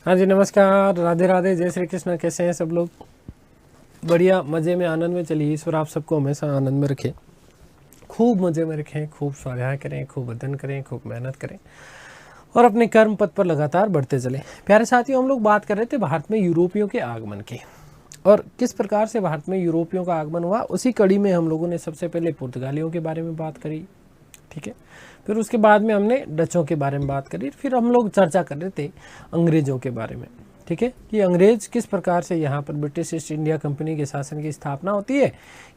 हाँ जी, नमस्कार, राधे राधे, जय श्री कृष्ण। कैसे हैं सब लोग? बढ़िया, मज़े में, आनंद में। चलिए, ईश्वर आप सबको हमेशा आनंद में रखे, खूब मज़े में रखें, खूब स्वाध्याय करें, खूब अध्ययन करें, खूब मेहनत करें और अपने कर्म पथ पर लगातार बढ़ते चलें। प्यारे साथियों, हम लोग बात कर रहे थे भारत में यूरोपियों के आगमन की और किस प्रकार से भारत में यूरोपियों का आगमन हुआ। उसी कड़ी में हम लोगों ने सबसे पहले पुर्तगालियों के बारे में बात करी, ठीक है। फिर उसके बाद में हमने डचों के बारे में बात करी। फिर हम लोग चर्चा कर रहे थे अंग्रेज़ों के बारे में, ठीक है, कि अंग्रेज़ किस प्रकार से यहाँ पर ब्रिटिश ईस्ट इंडिया कंपनी के शासन की स्थापना होती है,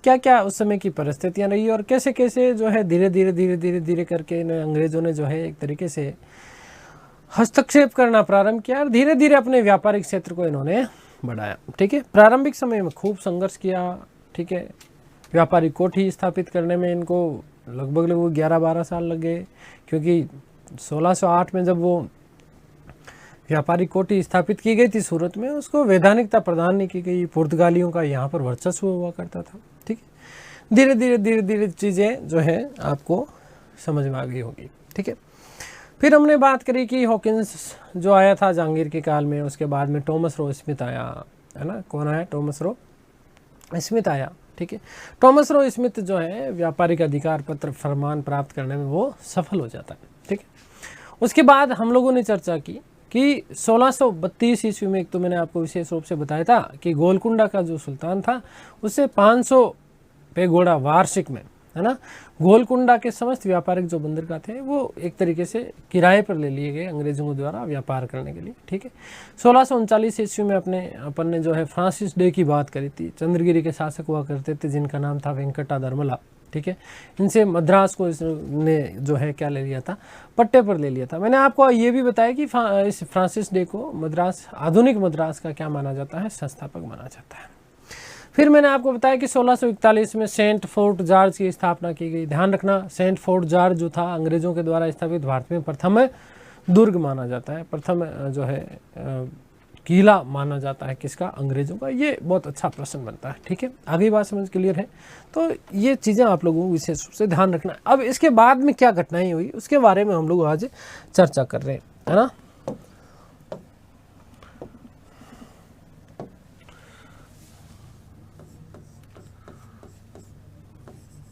क्या क्या उस समय की परिस्थितियाँ रही और कैसे कैसे जो है धीरे धीरे करके अंग्रेज़ों ने जो है एक तरीके से हस्तक्षेप करना प्रारंभ किया और धीरे धीरे अपने व्यापारिक क्षेत्र को इन्होंने बढ़ाया, ठीक है। प्रारंभिक समय में खूब संघर्ष किया, ठीक है। व्यापारिक कोठी स्थापित करने में इनको लगभग 11-12 साल लग गए, क्योंकि 1608 में जब वो व्यापारिक कोठी स्थापित की गई थी सूरत में, उसको वैधानिकता प्रदान नहीं की गई। पुर्तगालियों का यहाँ पर वर्चस्व हुआ करता था, ठीक है। धीरे धीरे चीज़ें जो है आपको समझ में आ गई होगी, ठीक है। फिर हमने बात करी कि हॉकिंस जो आया था जहांगीर के काल में, उसके बाद में टॉमस रो स्मिथ आया, है ना। कौन आया? टॉमस रो स्मिथ आया, ठीक है। टॉमस रो स्मिथ जो है व्यापारिक अधिकार पत्र फरमान प्राप्त करने में वो सफल हो जाता है, ठीक है। उसके बाद हम लोगों ने चर्चा की कि 1632 ईस्वी में, एक तो मैंने आपको विशेष रूप से बताया था कि गोलकुंडा का जो सुल्तान था उससे 500 पेगोड़ा वार्षिक में, है ना, गोलकुंडा के समस्त व्यापारिक जो बंदरगाह थे वो एक तरीके से किराए पर ले लिए गए अंग्रेजों द्वारा व्यापार करने के लिए, ठीक है। 1639 ईस्वी में अपन ने जो है फ्रांसिस डे की बात करी थी। चंद्रगिरी के शासक हुआ करते थे जिनका नाम था वेंकटाधर्मला, ठीक है। इनसे मद्रास को इसने जो है क्या ले लिया था, पट्टे पर ले लिया था। मैंने आपको ये भी बताया कि इस फ्रांसिस डे को मद्रास, आधुनिक मद्रास का क्या माना जाता है, संस्थापक माना जाता है। फिर मैंने आपको बताया कि 1641 में सेंट फोर्ट जॉर्ज की स्थापना की गई। ध्यान रखना, सेंट फोर्ट जॉर्ज जो था अंग्रेजों के द्वारा स्थापित भारत में प्रथम दुर्ग माना जाता है, प्रथम जो है किला माना जाता है किसका, अंग्रेजों का। ये बहुत अच्छा प्रश्न बनता है, ठीक है। आगे बात समझ क्लियर है? तो ये चीज़ें आप लोगों को विशेष रूप से ध्यान रखना है। अब इसके बाद में क्या घटनाएं हुई उसके बारे में हम लोग आज चर्चा कर रहे हैं, है ना।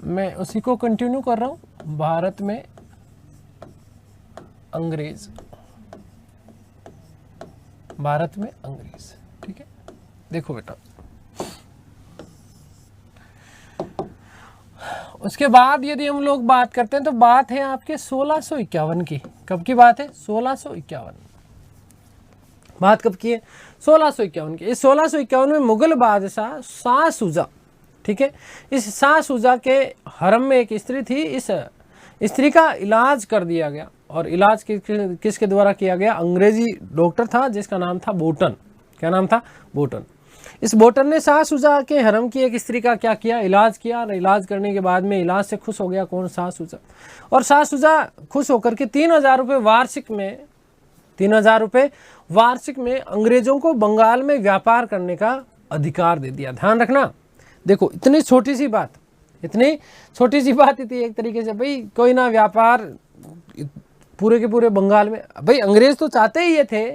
मैं उसी को कंटिन्यू कर रहा हूं, भारत में अंग्रेज, भारत में अंग्रेज, ठीक है। देखो बेटा, उसके बाद यदि हम लोग बात करते हैं तो बात है आपके 1651 की। कब की बात है? 1651। बात कब की है? 1651 की। इस 1651 में मुगल बादशाह शाह शुजा, ठीक है, इस शाह शुजा के हरम में एक स्त्री थी। इस स्त्री का इलाज कर दिया गया और इलाज किसके द्वारा किया गया? अंग्रेजी डॉक्टर था जिसका नाम था बोटन। क्या नाम था? बोटन। इस बोटन ने शाह शुजा के हरम की एक स्त्री का क्या किया? इलाज किया। और इलाज करने के बाद में इलाज से खुश हो गया। कौन? शाह शुजा। और शाह शुजा खुश होकर के 3000 रुपये वार्षिक में, 3000 रुपये वार्षिक में अंग्रेजों को बंगाल में व्यापार करने का अधिकार दे दिया। ध्यान रखना, देखो इतनी छोटी सी बात, इतनी छोटी सी बात थी एक तरीके से, भाई कोई ना व्यापार पूरे के पूरे बंगाल में। भाई अंग्रेज तो चाहते ही ये थे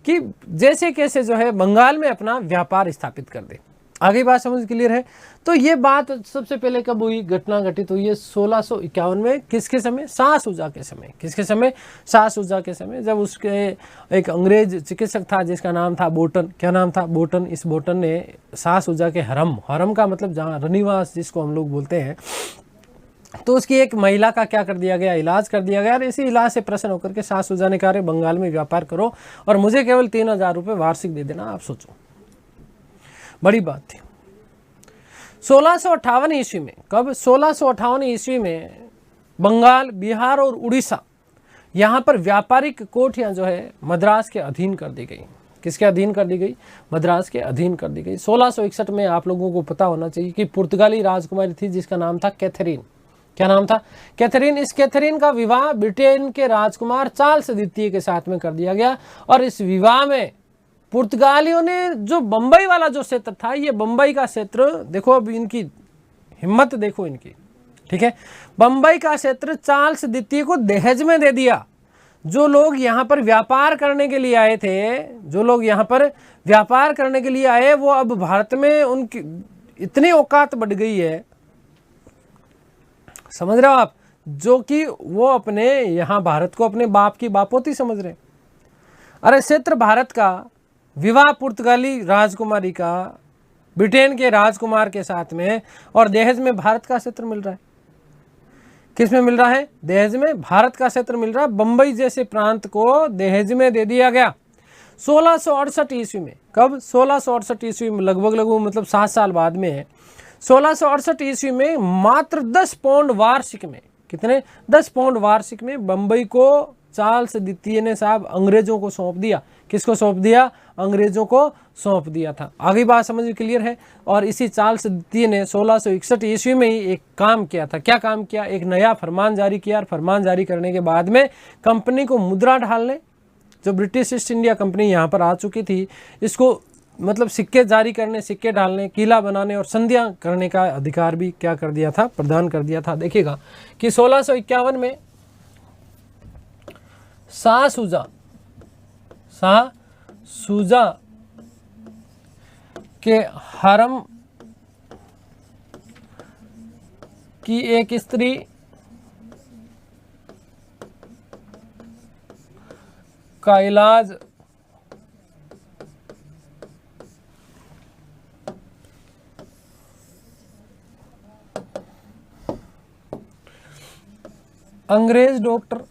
कि जैसे कैसे जो है बंगाल में अपना व्यापार स्थापित कर दे। आगे बात समझ क्लियर है? तो ये बात सबसे पहले कब हुई, घटना घटित हुई है 1651 में। किसके समय? शाह शुजा के समय। किसके समय? शाह शुजा के समय, जब उसके एक अंग्रेज चिकित्सक था जिसका नाम था बोटन। क्या नाम था? बोटन। इस बोटन ने शाह शुजा के हरम, हरम का मतलब जहाँ रनिवास जिसको हम लोग बोलते हैं, तो उसकी एक महिला का क्या कर दिया गया? इलाज कर दिया गया। और इसी इलाज से प्रसन्न होकर के शाह शुजा ने कहा बंगाल में व्यापार करो और मुझे केवल 3000 रुपये वार्षिक दे देना। आप सोचो, बड़ी बात थी। 1658 ईस्वी में, कब? 1658 ईस्वी में बंगाल, बिहार और उड़ीसा, यहाँ पर व्यापारिक कोठियाँ जो है मद्रास के अधीन कर दी गई। किसके अधीन कर दी गई? मद्रास के अधीन कर दी गई। 1661 में आप लोगों को पता होना चाहिए कि पुर्तगाली राजकुमारी थी जिसका नाम था कैथरीन। क्या नाम था? कैथरीन। इस कैथरीन का विवाह ब्रिटेन के राजकुमार चार्ल्स द्वितीय के साथ में कर दिया गया। और इस विवाह में पुर्तगालियों ने जो बंबई वाला जो क्षेत्र था, ये बंबई का क्षेत्र, देखो अब इनकी हिम्मत देखो इनकी, ठीक है। बंबई का क्षेत्र चार्ल्स द्वितीय को दहेज में दे दिया। जो लोग यहाँ पर व्यापार करने के लिए आए थे, जो लोग यहाँ पर व्यापार करने के लिए आए, वो अब भारत में उनकी इतनी औकात बढ़ गई है, समझ रहे हो आप, जो कि वो अपने यहाँ भारत को अपने बाप की बापोती समझ रहे। अरे क्षेत्र भारत का, विवाह पुर्तगाली राजकुमारी का ब्रिटेन के राजकुमार के साथ में, और दहेज में भारत का क्षेत्र मिल रहा है। किस में मिल रहा है? दहेज में भारत का क्षेत्र मिल रहा है। बंबई जैसे प्रांत को दहेज में दे दिया गया 1668 ईस्वी में। कब? 1668 ईस्वी में, लगभग मतलब 7 साल बाद में है। 1668 ईस्वी में मात्र 10 पाउंड वार्षिक में, कितने? 10 पाउंड वार्षिक में बंबई को चार्ल्स द्वितीय ने साहब अंग्रेजों को सौंप दिया। किसको सौंप दिया? अंग्रेजों को सौंप दिया था। आगे बात समझ में क्लियर है। और इसी चार्ल्स द्वितीय ने 1661 ईस्वी में ही एक काम किया था। क्या काम किया? एक नया फरमान जारी किया, और फरमान जारी करने के बाद में कंपनी को मुद्रा ढालने, जो ब्रिटिश ईस्ट इंडिया कंपनी यहाँ पर आ चुकी थी, इसको सिक्के जारी करने, सिक्के डालने, किला बनाने और संधियां करने का अधिकार भी क्या कर दिया था? प्रदान कर दिया था। देखिएगा कि 1651 में शाह शुजा के हरम की एक स्त्री का इलाज अंग्रेज डॉक्टर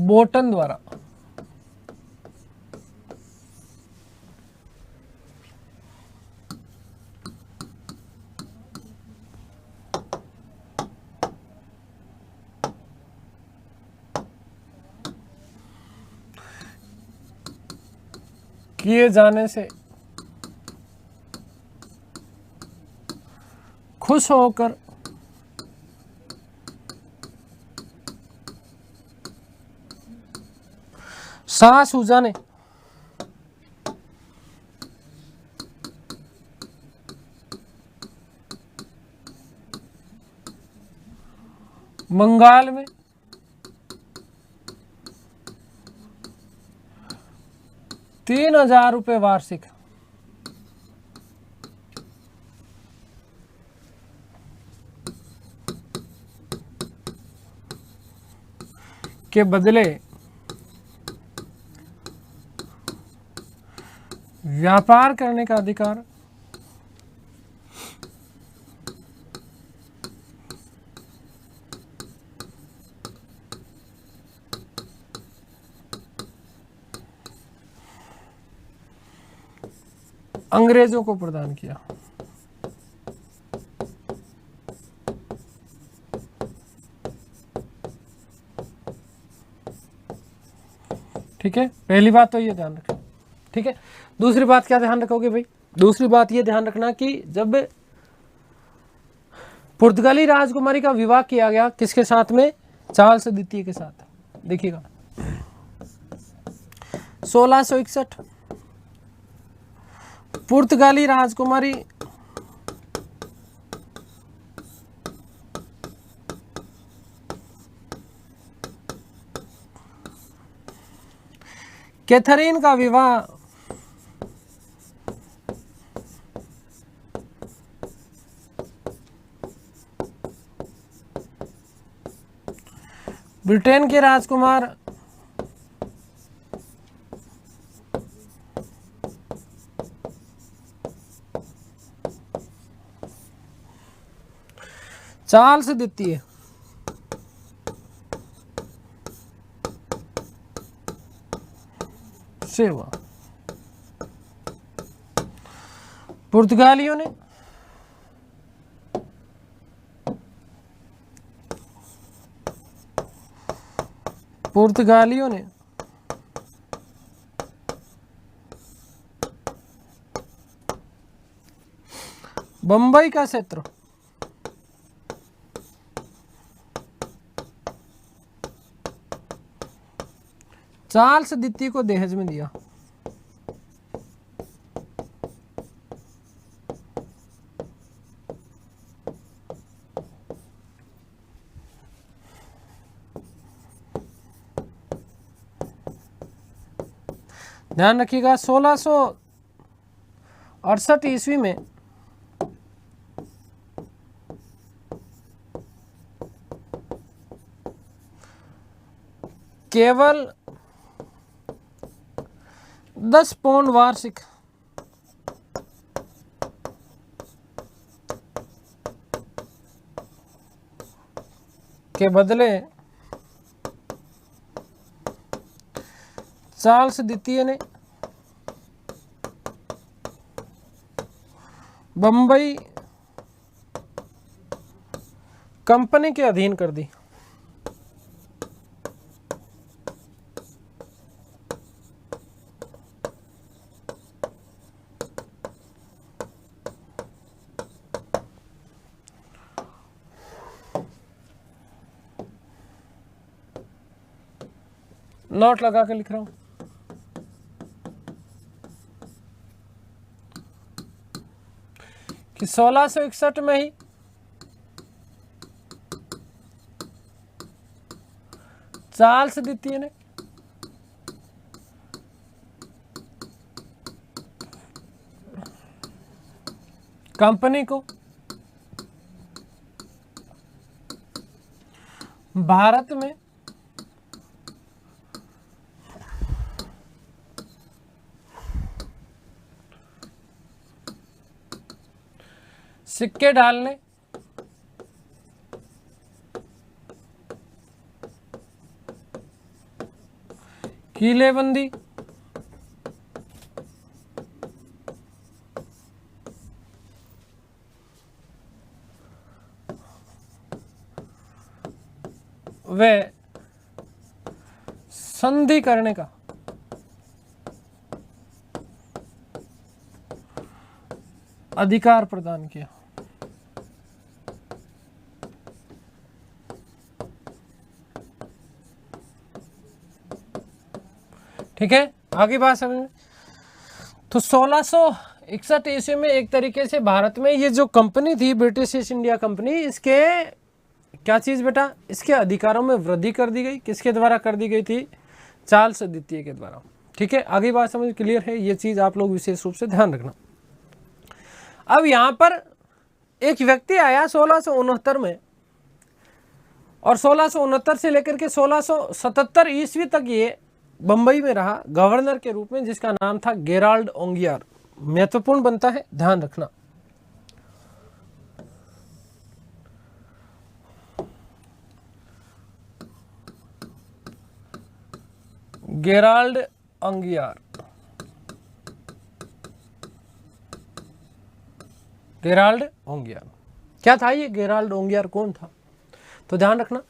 बोटन द्वारा किए जाने से खुश होकर शाह शुजा ने बंगाल में 3000 रुपये वार्षिक के बदले व्यापार करने का अधिकार अंग्रेजों को प्रदान किया। ठीक है, पहली बात तो ये ध्यान रखें। ठीक है, दूसरी बात क्या ध्यान रखोगे भाई? दूसरी बात ये ध्यान रखना कि जब पुर्तगाली राजकुमारी का विवाह किया गया, किसके साथ में? चार्ल्स द्वितीय के साथ। देखिएगा 1661 पुर्तगाली राजकुमारी कैथरीन का विवाह ब्रिटेन के राजकुमार चार्ल्स द्वितीय से हुआ। पुर्तगालियों ने बंबई का क्षेत्र चार्ल्स द्वितीय को दहेज में दिया। ध्यान रखिएगा 1668 ईस्वी में केवल 10 पाउंड वार्षिक के बदले चार्ल्स द्वितीय ने बंबई कंपनी के अधीन कर दी। नोट लगा के लिख रहा हूं कि 1661 में ही चार्ल्स द्वितीय ने कंपनी को भारत में सिक्के डालने किलेबंदी व संधि करने का अधिकार प्रदान किया। ठीक है, आगे बात समझ में। तो 1661 ईस्वी में एक तरीके से भारत में ये जो कंपनी थी ब्रिटिश ईस्ट इंडिया कंपनी, इसके क्या चीज बेटा, इसके अधिकारों में वृद्धि कर दी गई। किसके द्वारा कर दी गई थी? चार्ल्स द्वितीय के द्वारा। ठीक है, आगे बात समझ क्लियर है? ये चीज आप लोग विशेष रूप से ध्यान रखना। अब यहां पर एक व्यक्ति आया 1669 में, और 1669 से लेकर के 1677 ईस्वी तक ये बंबई में रहा गवर्नर के रूप में, जिसका नाम था गेराल्ड ओंगियार। महत्वपूर्ण बनता है, ध्यान रखना। गेराल्ड ओंगियार, गेराल्ड ओंगियार क्या था? ये गेराल्ड ओंगियार कौन था? तो ध्यान रखना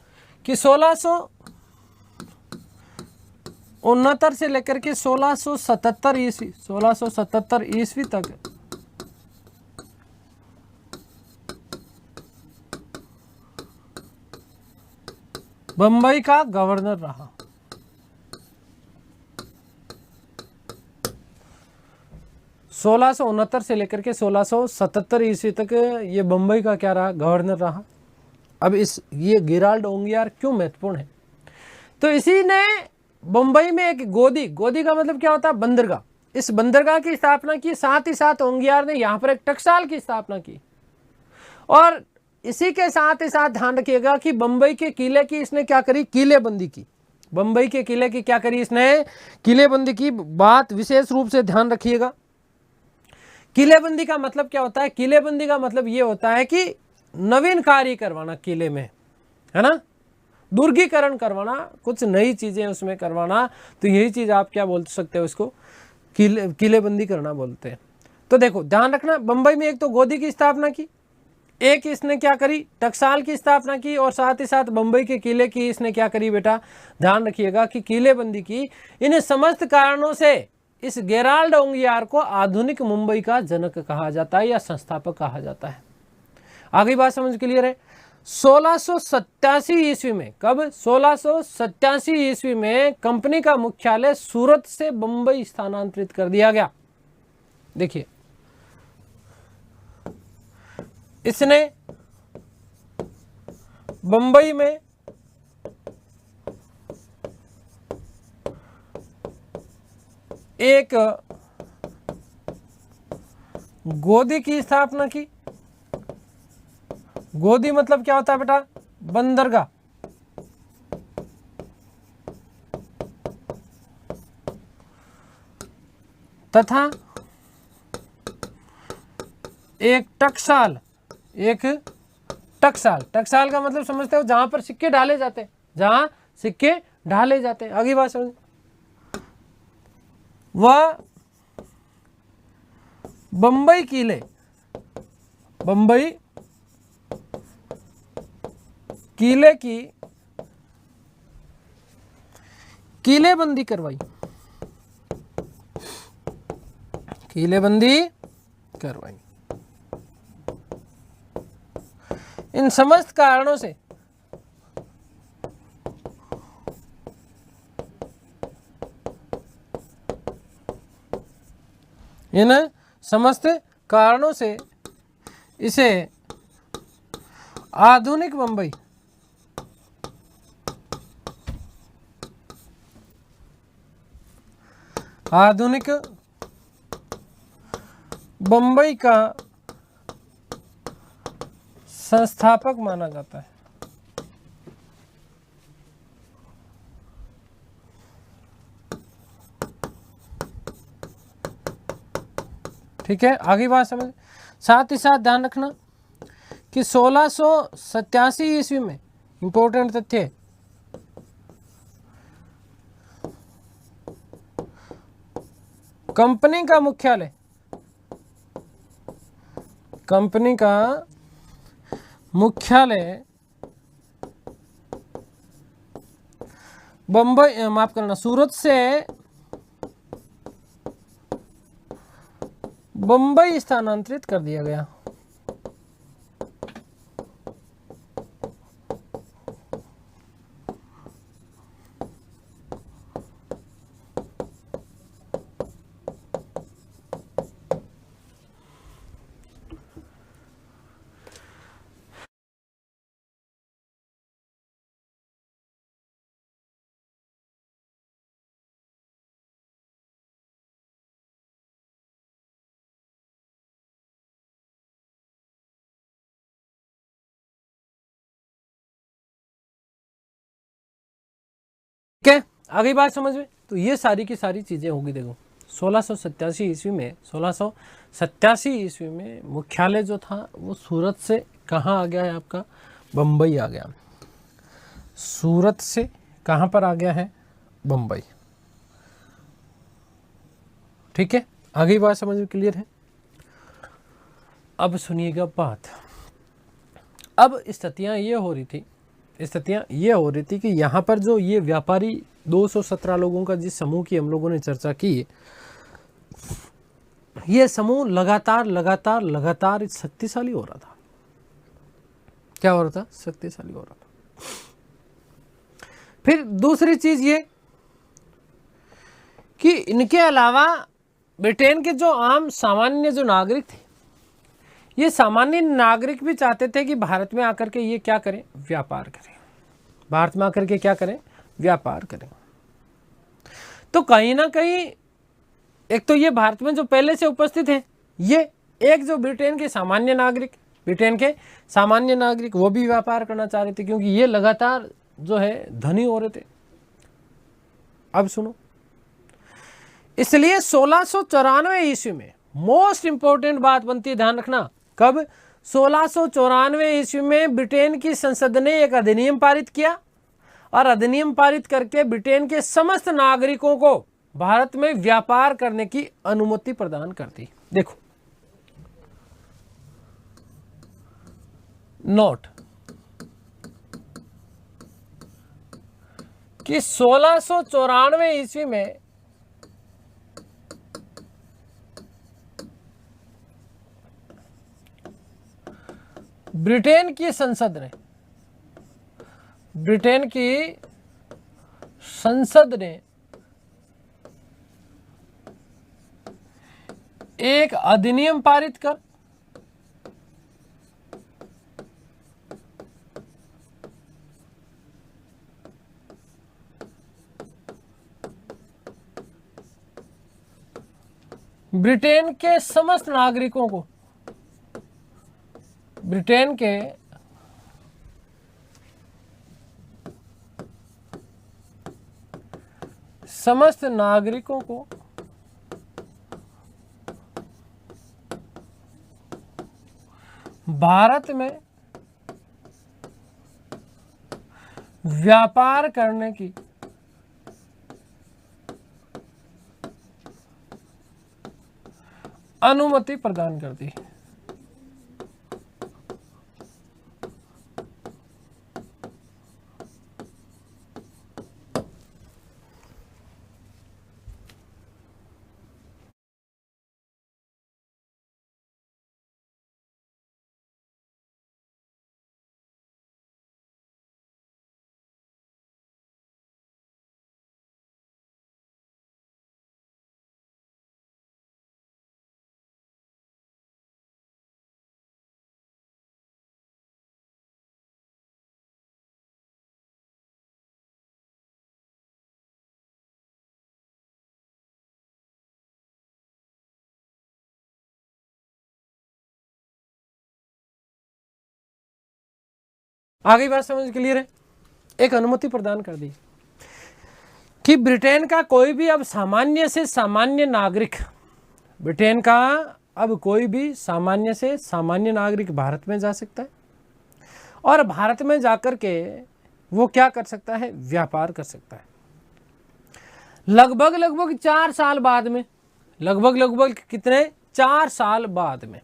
कि 1669 से लेकर के 1677 ईस्वी तक बंबई का गवर्नर रहा। सोलह से लेकर के 1677 ईस्वी तक ये बंबई का क्या रहा? गवर्नर रहा। अब ये गेराल्ड ओंगियार क्यों महत्वपूर्ण है? तो इसी ने बंबई में एक गोदी का मतलब क्या होता है? बंदरगाह। इस बंदरगाह की स्थापना की, साथ ही साथ ओंगियार ने यहाँ पर एक टकसाल की स्थापना की। और इसी के साथ ही साथ ध्यान रखिएगा कि बंबई के किले की इसने क्या करी? किलेबंदी की। बंबई के किले की क्या करी इसने? किलेबंदी की। बात विशेष रूप से ध्यान रखिएगा। किलेबंदी का मतलब क्या होता है? किलेबंदी का मतलब ये होता है कि नवीन कार्य करवाना किले में, है ना, दुर्गीकरण करवाना, कुछ नई चीजें उसमें करवाना। तो यही चीज आप क्या बोल सकते हो? इसको किलेबंदी करना बोलते हैं। तो देखो ध्यान रखना, बंबई में एक तो गोदी की स्थापना की, एक इसने क्या करी? टकसाल की स्थापना की, और साथ ही साथ बंबई के किले की इसने क्या करी बेटा? ध्यान रखिएगा कि किलेबंदी की। इन समस्त कारणों से इस गेराल्ड ओंगियार को आधुनिक मुंबई का जनक कहा जाता है या संस्थापक कहा जाता है। आगे बात समझ क्लियर है? 1687 ईस्वी में, कब? 1687 ईस्वी में कंपनी का मुख्यालय सूरत से बंबई स्थानांतरित कर दिया गया। देखिए, इसने बंबई में एक गोदी की स्थापना की। गोदी मतलब क्या होता है बेटा? बंदरगाह। तथा एक टकसाल। एक टकसाल, टकसाल का मतलब समझते हो? जहां पर सिक्के ढाले जाते हैं, जहां सिक्के ढाले जाते हैं। अगली बात समझ। वह बंबई किले, बंबई किले की किलेबंदी करवाई, किलेबंदी करवाई। इन समस्त कारणों से इन समस्त कारणों से इसे आधुनिक बंबई, आधुनिक बंबई का संस्थापक माना जाता है। ठीक है, आगे बात समझ। साथ ही साथ ध्यान रखना कि 1687 ईस्वी में, इंपॉर्टेंट तथ्य है, कंपनी का मुख्यालय, कंपनी का मुख्यालय बंबई, माफ करना, सूरत से बंबई स्थानांतरित कर दिया गया। ठीक है, आगे बात समझ में। तो ये सारी की सारी चीजें होगी। देखो 1687 ईस्वी में, 1687 ईस्वी में मुख्यालय जो था वो सूरत से कहाँ आ गया है? आपका बंबई आ गया। सूरत से कहाँ पर आ गया है? बंबई। ठीक है, आगे बात समझ में क्लियर है? अब सुनिएगा बात। अब स्थितियां ये हो रही थी, स्थितियां ये हो रही थी कि यहाँ पर जो ये व्यापारी 217 लोगों का जिस समूह की हम लोगों ने चर्चा की, ये समूह लगातार लगातार लगातार शक्तिशाली हो रहा था। क्या हो रहा था? शक्तिशाली हो रहा था। फिर दूसरी चीज ये कि इनके अलावा ब्रिटेन के जो आम सामान्य जो नागरिक थे, ये सामान्य नागरिक भी चाहते थे कि भारत में आकर के ये क्या करें? व्यापार करें। भारत में आकर के क्या करें? व्यापार करें। तो कहीं ना कहीं एक तो ये भारत में जो पहले से उपस्थित है, ये एक जो ब्रिटेन के सामान्य नागरिक, ब्रिटेन के सामान्य नागरिक वो भी व्यापार करना चाह रहे थे, क्योंकि ये लगातार जो है धनी हो रहे थे। अब सुनो, इसलिए 1694 ईस्वी में मोस्ट इंपोर्टेंट बात बनती है, ध्यान रखना। कब? 1694 ईस्वी में ब्रिटेन की संसद ने एक अधिनियम पारित किया, और अधिनियम पारित करके ब्रिटेन के समस्त नागरिकों को भारत में व्यापार करने की अनुमति प्रदान कर दी। देखो, नोट कि 1694 ईस्वी में ब्रिटेन की संसद ने एक अधिनियम पारित कर ब्रिटेन के समस्त नागरिकों को, ब्रिटेन के समस्त नागरिकों को भारत में व्यापार करने की अनुमति प्रदान कर दी। आगे बात समझ क्लियर है। एक अनुमति प्रदान कर दी कि ब्रिटेन का कोई भी अब सामान्य से सामान्य नागरिक, ब्रिटेन का अब कोई भी सामान्य से सामान्य नागरिक भारत में जा सकता है और भारत में जाकर के वो क्या कर सकता है, व्यापार कर सकता है। लगभग 4 साल बाद में, लगभग कितने, 4 साल बाद में,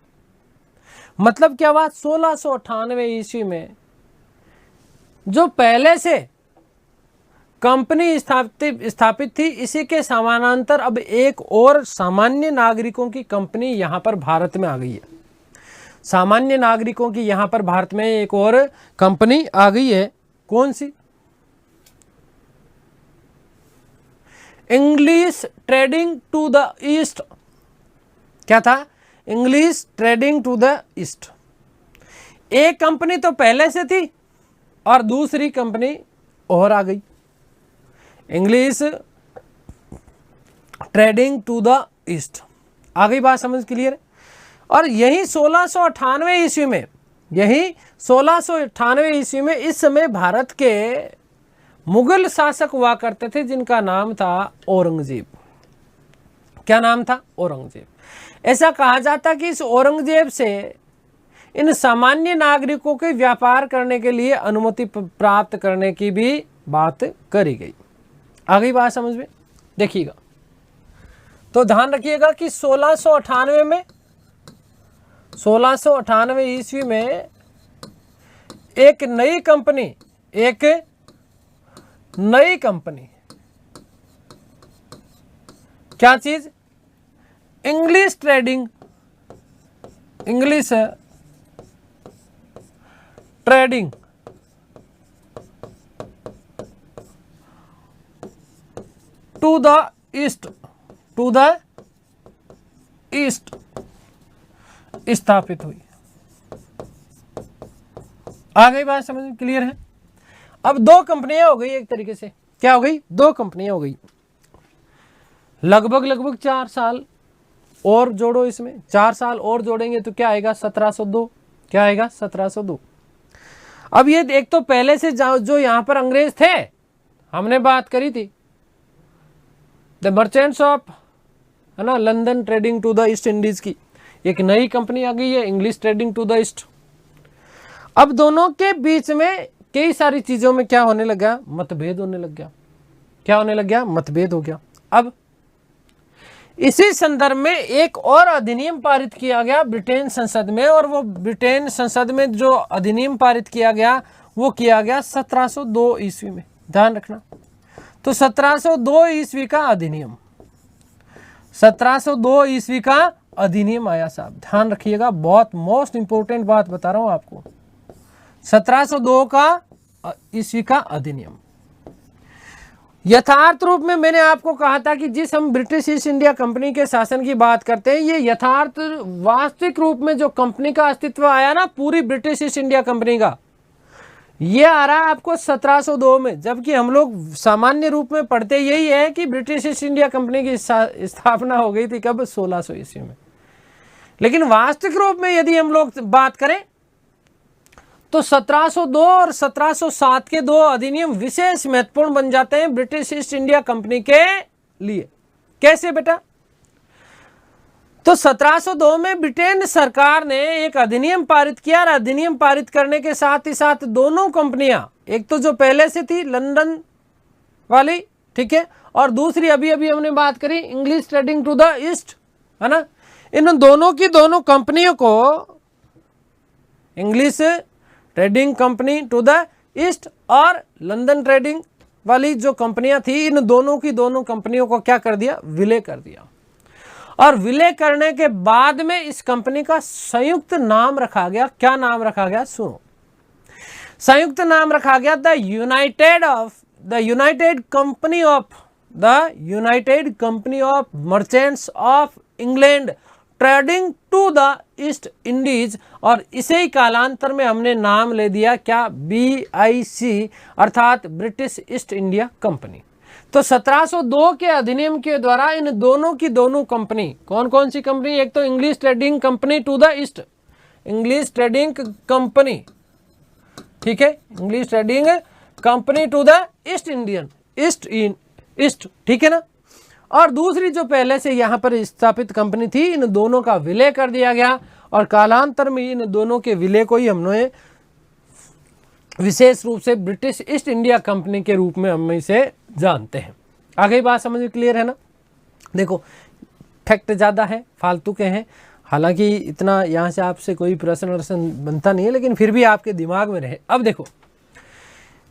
मतलब क्या बात, 1698 ईस्वी में जो पहले से कंपनी स्थापित थी, इसी के समानांतर अब एक और सामान्य नागरिकों की कंपनी यहां पर भारत में आ गई है। सामान्य नागरिकों की यहां पर भारत में एक और कंपनी आ गई है। कौन सी? English trading to the east. क्या था? English trading to the east. एक कंपनी तो पहले से थी और दूसरी कंपनी और आ गई, English trading to the east. आ गई बात समझ क्लियर? और यही 1698 ईस्वी में, यही 1698 ईस्वी में इस समय भारत के मुगल शासक हुआ करते थे जिनका नाम था औरंगजेब। क्या नाम था? औरंगजेब। ऐसा कहा जाता कि इस औरंगजेब से इन सामान्य नागरिकों के व्यापार करने के लिए अनुमति प्राप्त करने की भी बात करी गई। आ गई बात समझ में? देखिएगा, तो ध्यान रखिएगा कि 1698 में, 1698 ईस्वी में एक नई कंपनी, क्या चीज? English trading to the East स्थापित हुई। आ गई बात समझ में? क्लियर है? अब 2 कंपनियां हो गई एक तरीके से। क्या हो गई? 2 कंपनियां हो गई। लगभग 4 साल और जोड़ो इसमें, 4 साल और जोड़ेंगे तो क्या आएगा? 1702। क्या आएगा? 1702। अब ये एक तो पहले से जो यहां पर अंग्रेज थे, हमने बात करी थी, द मर्चेंट्स ऑफ, है ना, London trading to the East Indies की एक नई कंपनी आ गई है, English trading to the East. अब दोनों के बीच में कई सारी चीजों में क्या होने लगा? मतभेद होने लग गया। क्या होने लग गया? मतभेद हो गया। अब इसी संदर्भ में एक और अधिनियम पारित किया गया ब्रिटेन संसद में, और वो ब्रिटेन संसद में जो अधिनियम पारित किया गया वो किया गया 1702 ईस्वी में। ध्यान रखना, तो 1702 ईस्वी का अधिनियम, 1702 ईस्वी का अधिनियम आया साहब। ध्यान रखिएगा, बहुत मोस्ट इंपोर्टेंट बात बता रहा हूं आपको। 1702 का ईस्वी का अधिनियम यथार्थ रूप में, मैंने आपको कहा था कि जिस हम ब्रिटिश ईस्ट इंडिया कंपनी के शासन की बात करते हैं, ये यथार्थ वास्तविक रूप में जो कंपनी का अस्तित्व आया ना, पूरी ब्रिटिश ईस्ट इंडिया कंपनी का, ये आ रहा है आपको 1702 में, जबकि हम लोग सामान्य रूप में पढ़ते यही है कि ब्रिटिश ईस्ट इंडिया कंपनी की स्थापना हो गई थी कब, 1600 ईस्वी में। लेकिन वास्तविक रूप में यदि हम लोग बात करें तो 1702 और 1707 के दो अधिनियम विशेष महत्वपूर्ण बन जाते हैं ब्रिटिश ईस्ट इंडिया कंपनी के लिए। कैसे बेटा? तो 1702 में ब्रिटेन सरकार ने एक अधिनियम पारित किया, और अधिनियम पारित करने के साथ ही साथ दोनों कंपनियां, एक तो जो पहले से थी लंदन वाली, ठीक है, और दूसरी अभी अभी हमने बात करी English trading to the East, है ना, इन दोनों की दोनों कंपनियों को, English trading company to the East और लंदन ट्रेडिंग वाली जो कंपनियां थी, इन दोनों की दोनों कंपनियों को क्या कर दिया, विलय कर दिया। और विलय करने के बाद में इस कंपनी का संयुक्त नाम रखा गया। क्या नाम रखा गया? सुनो, संयुक्त नाम रखा गया the united company of merchants of England trading to the East Indies, और इसे ही कालांतर में हमने नाम ले दिया क्या, BIC, अर्थात ब्रिटिश ईस्ट इंडिया कंपनी। तो 1702 के अधिनियम के द्वारा इन दोनों की दोनों कंपनी, कौन कौन सी कंपनी, एक तो English trading company to the East, English trading company, ठीक है, English trading company to the East Indian East, ठीक है ना, और दूसरी जो पहले से यहां पर स्थापित कंपनी थी, इन दोनों का विलय कर दिया गया, और कालांतर में इन दोनों के विलय को ही हमने विशेष रूप से ब्रिटिश ईस्ट इंडिया कंपनी के रूप में हम इसे जानते हैं। आगे बात समझ में क्लियर है ना? देखो, फैक्ट ज़्यादा है, फालतू के हैं, हालांकि इतना यहाँ से आपसे कोई प्रश्न बनता नहीं है, लेकिन फिर भी आपके दिमाग में रहे। अब देखो,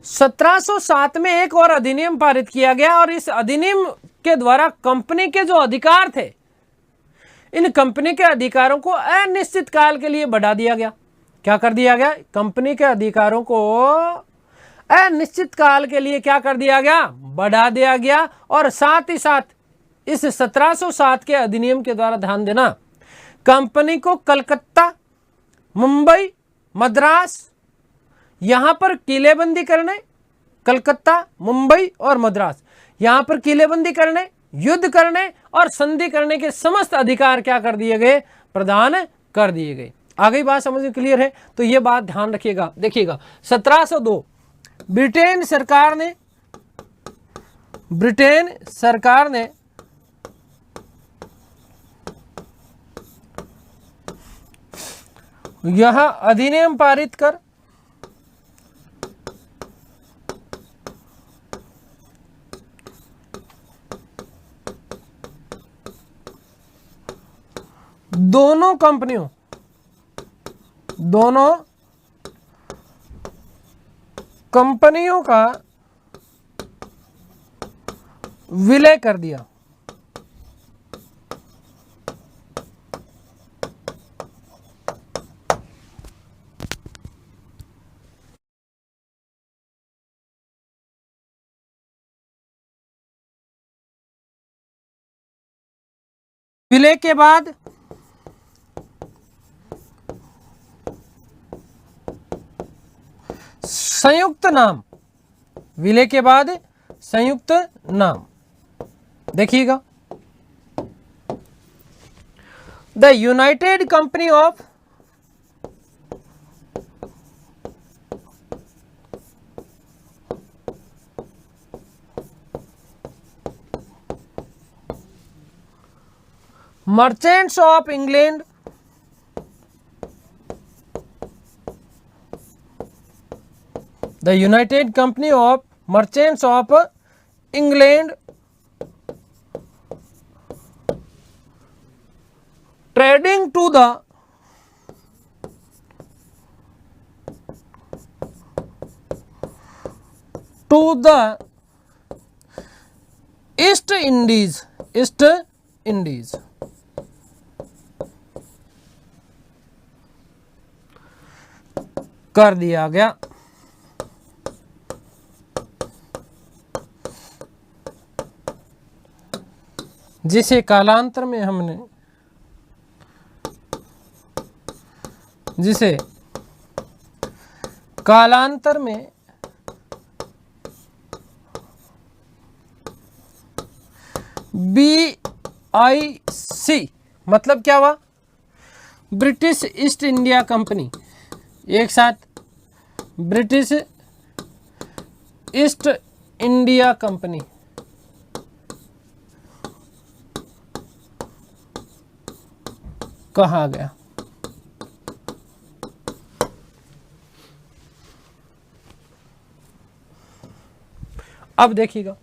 1707 में एक और अधिनियम पारित किया गया, और इस अधिनियम के द्वारा कंपनी के जो अधिकार थे, इन कंपनी के अधिकारों को अनिश्चित काल के लिए बढ़ा दिया गया। क्या कर दिया गया? कंपनी के अधिकारों को अनिश्चित काल के लिए क्या कर दिया गया? बढ़ा दिया गया। और साथ ही साथ इस 1707 के अधिनियम के द्वारा, ध्यान देना, कंपनी को कलकत्ता, मुंबई, मद्रास, यहां पर किलेबंदी करने, कलकत्ता, मुंबई और मद्रास, यहां पर किलेबंदी करने, युद्ध करने और संधि करने के समस्त अधिकार क्या कर दिए गए? प्रदान कर दिए गए। आगे बात समझ में क्लियर है? तो ये बात ध्यान रखिएगा। देखिएगा, 1702 ब्रिटेन सरकार ने यह अधिनियम पारित कर दोनों कंपनियों का विलय कर दिया। विलय के बाद संयुक्त नाम, विलय के बाद संयुक्त नाम, देखिएगा, the united company of merchants of England The United Company of Merchants of England trading to the East Indies कर दिया गया। जिसे कालांतर में हमने कालांतर में BIC मतलब क्या हुआ? ब्रिटिश ईस्ट इंडिया कंपनी, एक साथ ब्रिटिश ईस्ट इंडिया कंपनी कहा गया। अब देखिएगा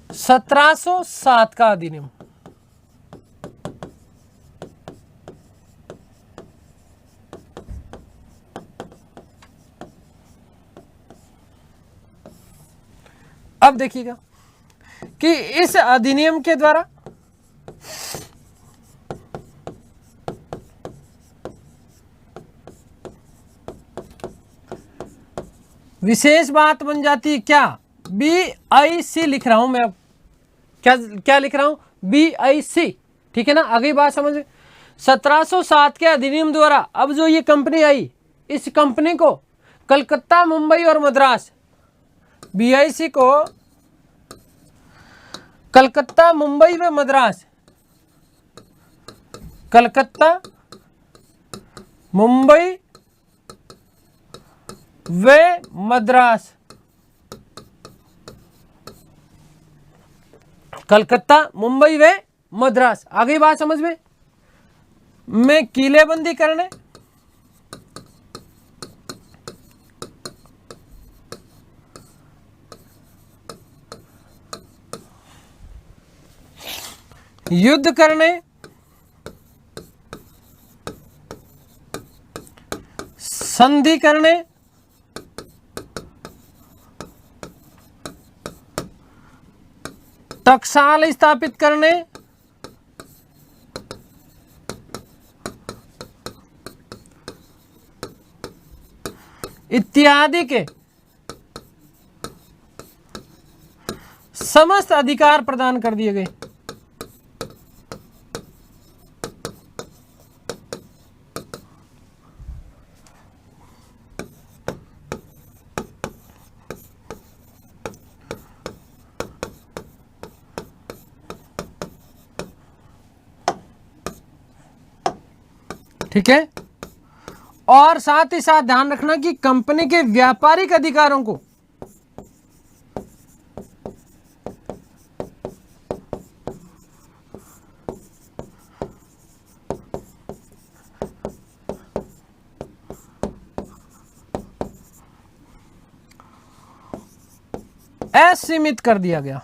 1707 का अधिनियम, अब देखिएगा कि इस अधिनियम के द्वारा विशेष बात बन जाती है क्या? BIC लिख रहा हूं मैं, अब क्या लिख रहा हूं? BIC, ठीक है ना? आगे बात समझ में। 1707 के अधिनियम द्वारा अब जो ये कंपनी आई, इस कंपनी को कलकत्ता, मुंबई और मद्रास, BIC को कलकत्ता, मुंबई व मद्रास, कलकत्ता, मुंबई व मद्रास, कलकत्ता, मुंबई व मद्रास। आगे बात समझ में किलेबंदी करने, युद्ध करने, संधि करने, टकसाल स्थापित करने, इत्यादि के समस्त अधिकार प्रदान कर दिए गए। ठीक है, और साथ ही साथ ध्यान रखना कि कंपनी के व्यापारिक अधिकारों को असीमित कर दिया गया।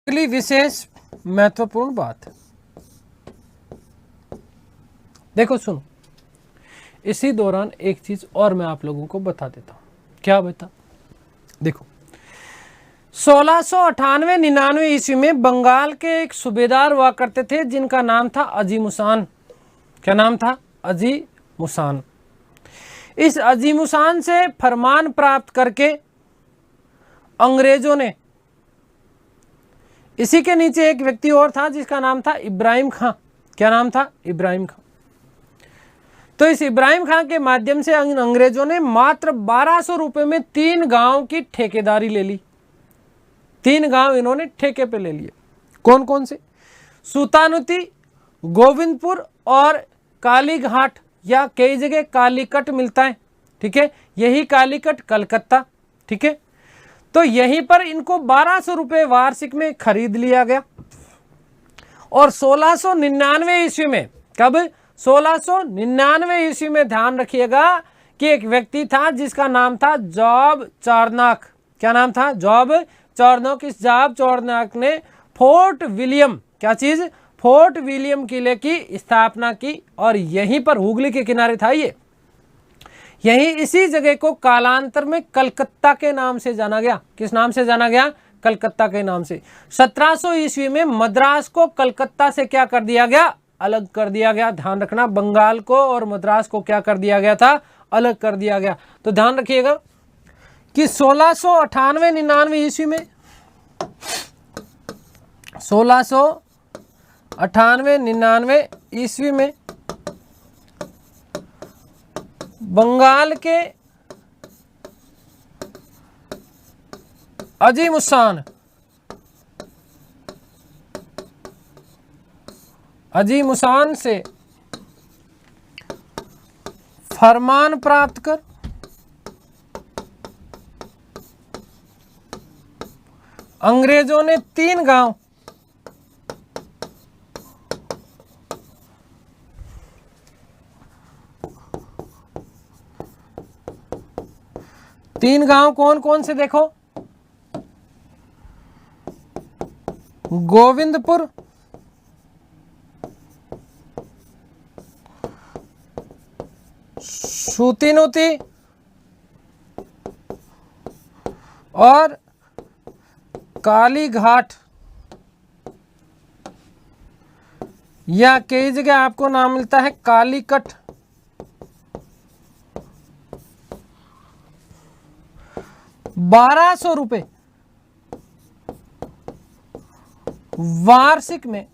अगली विशेष महत्वपूर्ण बात, देखो सुनो, इसी दौरान एक चीज और मैं आप लोगों को बता देता हूं। क्या बता? देखो 1698-99 ईस्वी में बंगाल के एक सूबेदार हुआ करते थे जिनका नाम था अजीमुसान। क्या नाम था? अजीमुसान। इस अजीमुसान से फरमान प्राप्त करके अंग्रेजों ने, इसी के नीचे एक व्यक्ति और था जिसका नाम था इब्राहिम खां। क्या नाम था? इब्राहिम खां। तो इस इब्राहिम खां के माध्यम से अंग्रेजों ने मात्र 1200 रुपए में 3 गांव की ठेकेदारी ले ली। 3 गांव इन्होंने ठेके पे ले लिए। कौन कौन से? सुतानुती, गोविंदपुर और कालीघाट, या कई जगह कालीकट मिलता है। ठीक है, यही कालीकट कलकत्ता। ठीक है, तो यहीं पर इनको 1200 रुपए वार्षिक में खरीद लिया गया। और 1699 ईस्वी में, कब? 1699 ईस्वी में, ध्यान रखिएगा, कि एक व्यक्ति था जिसका नाम था जॉब चार्नॉक। क्या नाम था? Job Charnock. इस जॉब चार्नॉक ने फोर्ट विलियम, क्या चीज? फोर्ट विलियम किले की स्थापना की, और यहीं पर हुगली के किनारे था ये। यही इसी जगह को कालांतर में कलकत्ता के नाम से जाना गया। किस नाम से जाना गया? कलकत्ता के नाम से। 1700 ईस्वी में मद्रास को कलकत्ता से क्या कर दिया गया? अलग कर दिया गया। ध्यान रखना, बंगाल को और मद्रास को क्या कर दिया गया था? अलग कर दिया गया। तो ध्यान रखिएगा कि 1698-99 ईस्वी में, 1698-99 ईस्वी में बंगाल के अजीमुसान से फरमान प्राप्त कर अंग्रेजों ने 3 गांव कौन कौन से? देखो, गोविंदपुर, सूतीनुती और कालीघाट, या कई जगह आपको नाम मिलता है कालीकट। 1200 रुपए वार्षिक में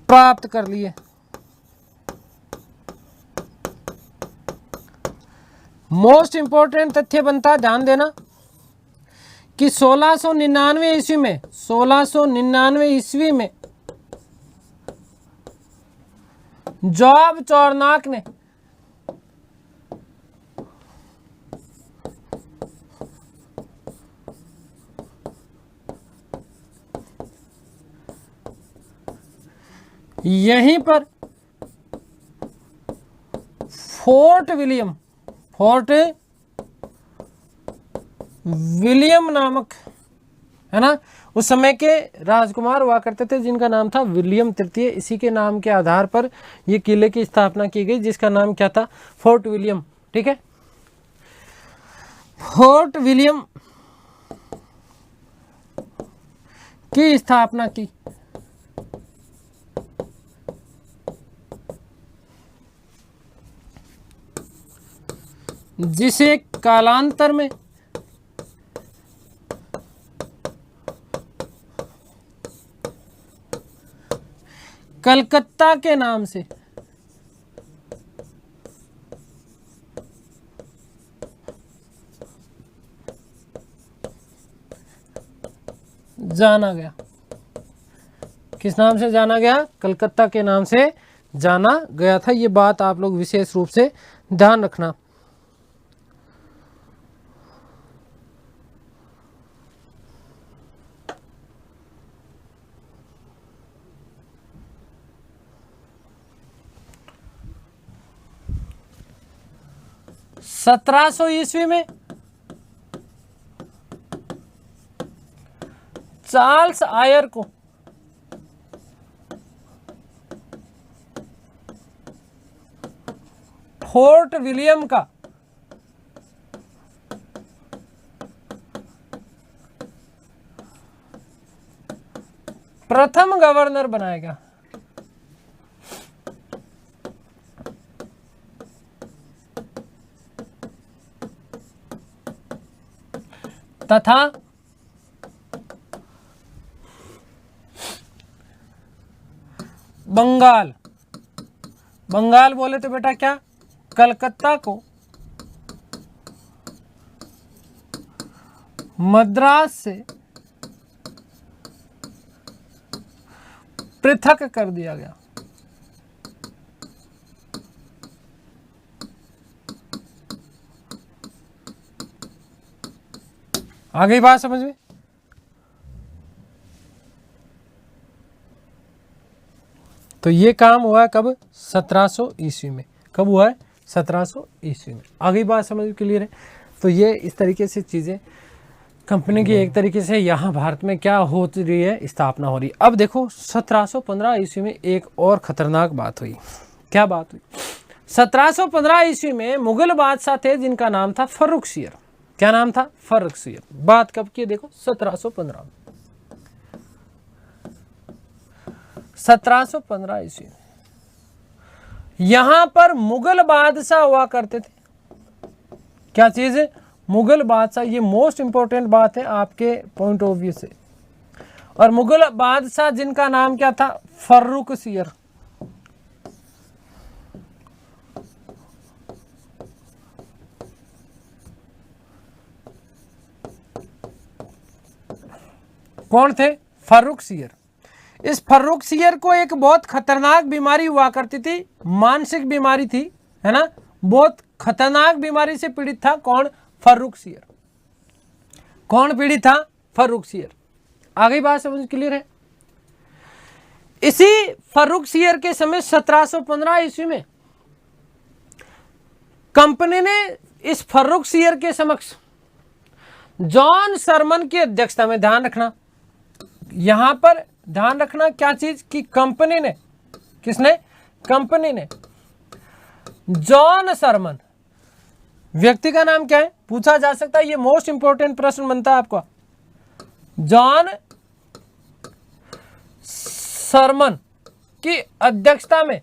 प्राप्त कर लिए। मोस्ट इंपॉर्टेंट तथ्य बनता है, ध्यान देना, कि 1699 ईस्वी में, 1699 ईस्वी में जॉब चार्नॉक ने यहीं पर फोर्ट विलियम नामक, है ना, उस समय के राजकुमार हुआ करते थे जिनका नाम था विलियम तृतीय। इसी के नाम के आधार पर ये किले की स्थापना की गई, जिसका नाम क्या था? Fort William. ठीक है, फोर्ट विलियम की स्थापना की। जिसे कालांतर में कलकत्ता के नाम से जाना गया। किस नाम से जाना गया? कलकत्ता के नाम से जाना गया था। ये बात आप लोग विशेष रूप से ध्यान रखना। सत्रह सौ ईस्वी में चार्ल्स आयर को फोर्ट विलियम का प्रथम गवर्नर बनाया गया। तथा बंगाल बोले तो बेटा क्या? कलकत्ता को मद्रास से पृथक कर दिया गया। आ गई बात समझ में? तो ये काम हुआ है कब? 1700 ईस्वी में। कब हुआ है? 1700 ईस्वी में। आ गई बात समझ में? क्लियर है? तो ये इस तरीके से चीज़ें कंपनी की एक तरीके से यहाँ भारत में क्या हो रही है, स्थापना हो रही है। अब देखो 1715 ईस्वी में एक और खतरनाक बात हुई। क्या बात हुई? 1715 ईस्वी में मुगल बादशाह थे जिनका नाम था फर्रुखसियर। क्या नाम था? फर्रुखसियर। बात कब की? देखो 1715 1715 ईस्वी में यहां पर मुगल बादशाह हुआ करते थे। क्या चीज है? मुगल बादशाह। ये मोस्ट इंपॉर्टेंट बात है आपके पॉइंट ऑफ व्यू से। और मुगल बादशाह जिनका नाम क्या था? फर्रुखसियर। कौन थे? फर्रुखसियर। इस फर्रुखसियर को एक बहुत खतरनाक बीमारी हुआ करती थी, मानसिक बीमारी थी, है ना? बहुत खतरनाक बीमारी से पीड़ित था। कौन? फर्रुखसियर। कौन पीड़ित था? फर्रुखसियर। आगे बात समझ क्लियर है? इसी फर्रुखसियर के समय 1715 ईस्वी में कंपनी ने इस फर्रुखसियर के समक्ष जॉन सरमन की अध्यक्षता में, ध्यान रखना यहां पर, ध्यान रखना क्या चीज कि कंपनी ने, किसने? कंपनी ने जॉन सरमन, व्यक्ति का नाम क्या है पूछा जा सकता है, ये मोस्ट इंपॉर्टेंट प्रश्न बनता है आपका। जॉन सरमन की अध्यक्षता में,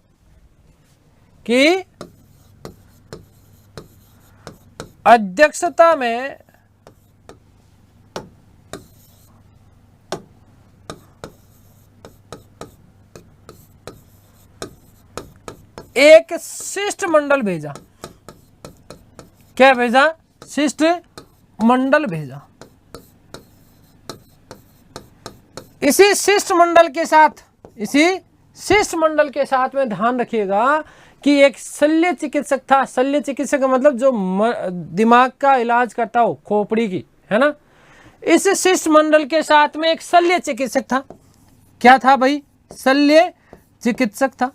एक शिष्टमंडल भेजा। क्या भेजा? शिष्टमंडल भेजा। इसी शिष्टमंडल के साथ में ध्यान रखिएगा कि एक शल्य चिकित्सक था। शल्य चिकित्सक का मतलब जो दिमाग का इलाज करता हो, खोपड़ी की, है ना? इस शिष्टमंडल के साथ में एक शल्य चिकित्सक था। क्या था भाई? शल्य चिकित्सक था।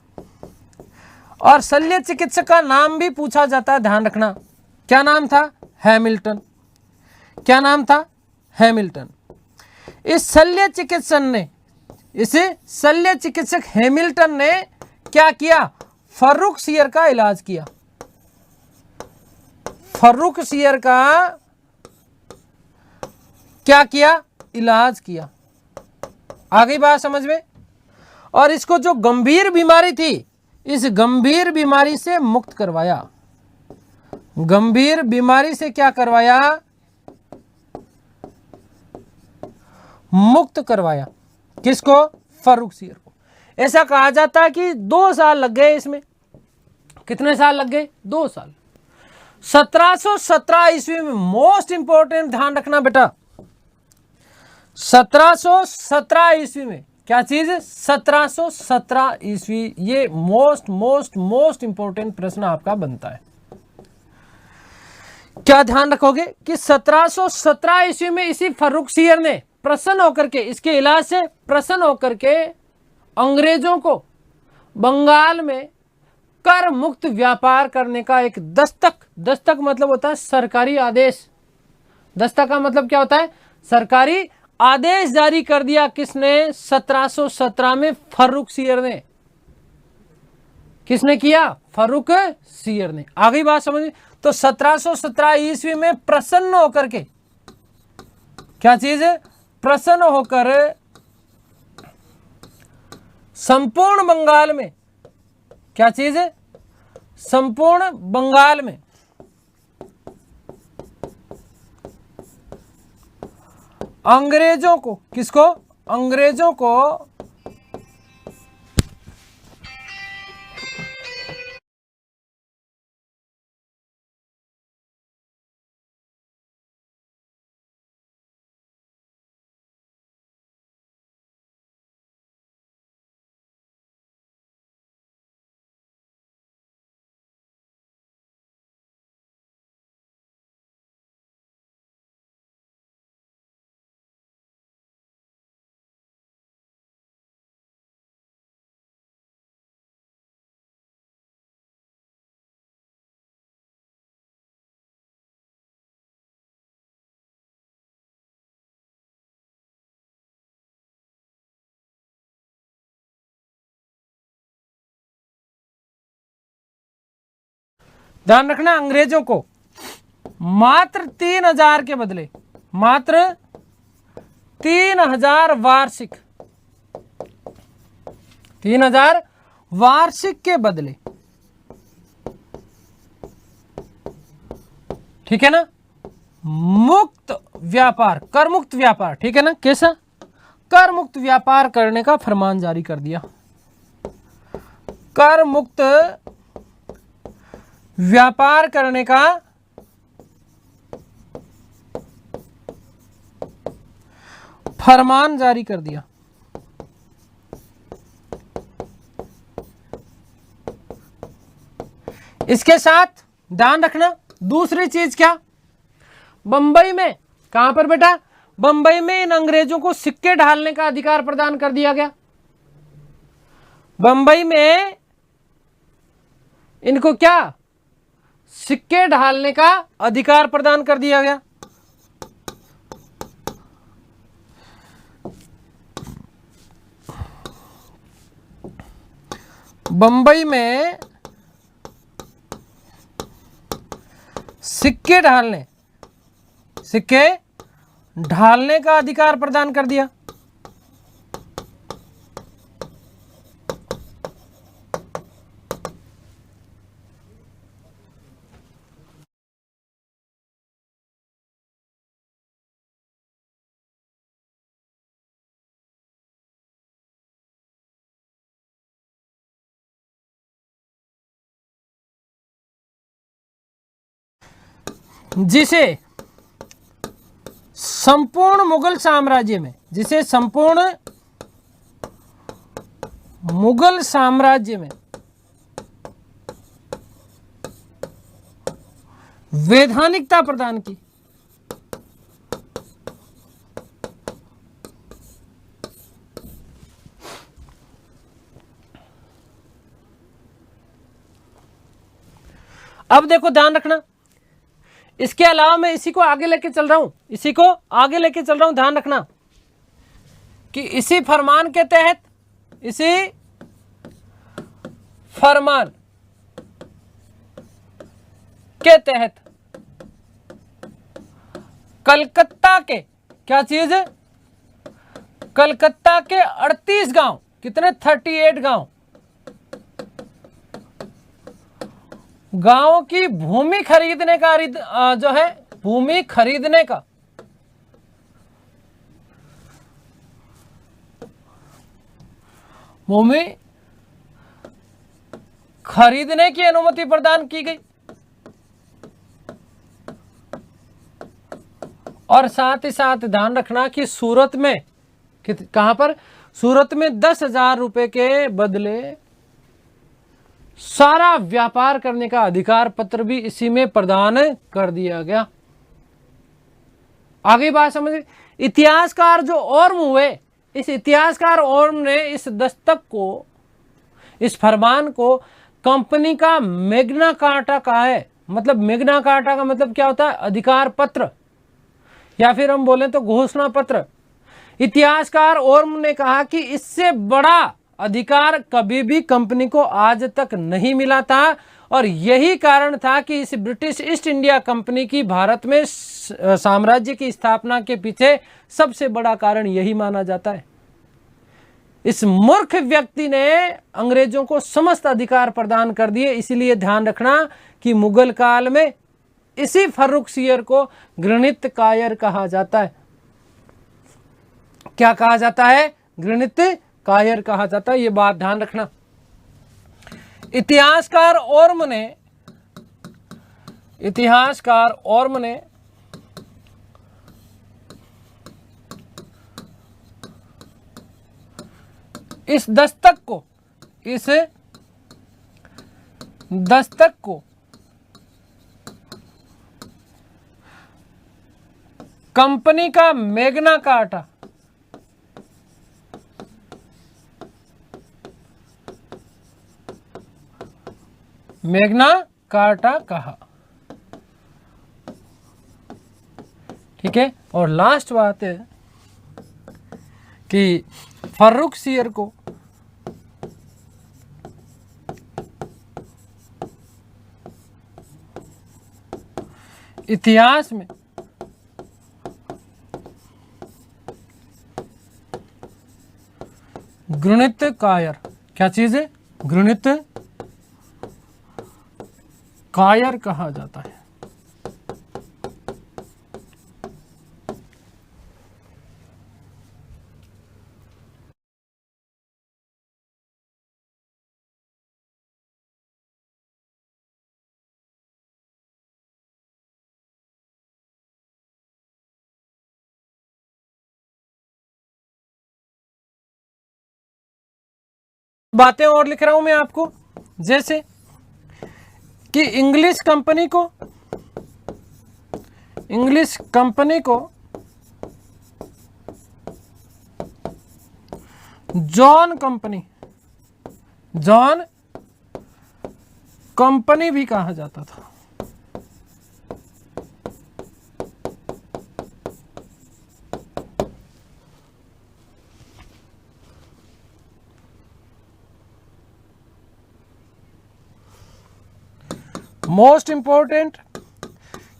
और शल्य चिकित्सक का नाम भी पूछा जाता है, ध्यान रखना। क्या नाम था? हैमिल्टन। क्या नाम था? हैमिल्टन। इस शल्य चिकित्सक हैमिल्टन ने क्या किया? फर्रुखसियर का इलाज किया। फर्रुखसियर का क्या किया? इलाज किया। आ गई बात समझ में? और इसको जो गंभीर बीमारी थी, इस गंभीर बीमारी से मुक्त करवाया। गंभीर बीमारी से क्या करवाया? मुक्त करवाया। किसको? फर्रुखसियर को। ऐसा कहा जाता है कि 2 साल लग गए इसमें। कितने साल लग गए? 2 साल। 1717 ईस्वी में, मोस्ट इंपॉर्टेंट ध्यान रखना बेटा, 1717 ईस्वी में क्या चीज? 1717 ईस्वी। ये मोस्ट इंपॉर्टेंट प्रश्न आपका बनता है। क्या ध्यान रखोगे कि 1717 ईस्वी में इसी फर्रुखसियर ने प्रसन्न होकर के, इसके इलाज से प्रसन्न होकर के, अंग्रेजों को बंगाल में कर मुक्त व्यापार करने का एक दस्तक मतलब होता है सरकारी आदेश। दस्तक का मतलब क्या होता है? सरकारी आदेश जारी कर दिया। किसने? 1717 में फर्रुखसियर ने। किसने किया? फर्रुखसियर ने। आ गई बात समझ में? तो 1717 ईस्वी में प्रसन्न होकर के, क्या चीज है? प्रसन्न होकर संपूर्ण बंगाल में, क्या चीज है? संपूर्ण बंगाल में अंग्रेजों को, किसको? अंग्रेजों को ध्यान रखना, अंग्रेजों को मात्र 3000 के बदले, मात्र 3000 वार्षिक, 3000 वार्षिक के बदले, ठीक है ना, मुक्त व्यापार, कर मुक्त व्यापार, ठीक है ना, कैसा, कर मुक्त व्यापार करने का फरमान जारी कर दिया। कर मुक्त व्यापार करने का फरमान जारी कर दिया। इसके साथ ध्यान रखना दूसरी चीज क्या, बंबई में, कहां पर बेटा, बंबई में इन अंग्रेजों को सिक्के ढालने का अधिकार प्रदान कर दिया गया। बंबई में इनको क्या, सिक्के ढालने का अधिकार प्रदान कर दिया गया। बंबई में सिक्के ढालने का अधिकार प्रदान कर दिया। जिसे संपूर्ण मुगल साम्राज्य में, जिसे संपूर्ण मुगल साम्राज्य में वैधानिकता प्रदान की। अब देखो ध्यान रखना, इसके अलावा मैं इसी को आगे लेके चल रहा हूं, इसी को आगे लेके चल रहा हूं। ध्यान रखना कि इसी फरमान के तहत, इसी फरमान के तहत कलकत्ता के, क्या चीज, कलकत्ता के 38 गांव, कितने, 38 गांव की भूमि खरीदने का जो है, भूमि खरीदने का, भूमि खरीदने की अनुमति प्रदान की गई। और साथ ही साथ ध्यान रखना कि सूरत में, कहां पर, सूरत में 10,000 रुपए के बदले सारा व्यापार करने का अधिकार पत्र भी इसी में प्रदान कर दिया गया। आगे बात समझ, इतिहासकार जो ओर्म हुए, इस इतिहासकार ओर्म ने इस दस्तक को, इस फरमान को कंपनी का मैग्ना कार्टा कहा है। मतलब मैग्ना कार्टा का मतलब क्या होता है, अधिकार पत्र, या फिर हम बोलें तो घोषणा पत्र। इतिहासकार ओर्म ने कहा कि इससे बड़ा अधिकार कभी भी कंपनी को आज तक नहीं मिला था, और यही कारण था कि इस ब्रिटिश ईस्ट इंडिया कंपनी की भारत में साम्राज्य की स्थापना के पीछे सबसे बड़ा कारण यही माना जाता है। इस मूर्ख व्यक्ति ने अंग्रेजों को समस्त अधिकार प्रदान कर दिए। इसीलिए ध्यान रखना कि मुगल काल में इसी फर्रुखसियर को घृणित कायर कहा जाता है। क्या कहा जाता है, घृणित कायर कहा जाता है, ये बात ध्यान रखना। इतिहासकार ओर्म ने इस दस्तक को कंपनी का मैग्ना कार्टा, मैग्ना कार्टा कहा। ठीक है, और लास्ट बात है कि फर्रुखसियर को इतिहास में घृणित कायर, क्या चीज है? घृणित कायर कहा जाता है। बातें और लिख रहा हूं मैं आपको, जैसे कि इंग्लिश कंपनी को जॉन कंपनी भी कहा जाता था। मोस्ट इंपॉर्टेंट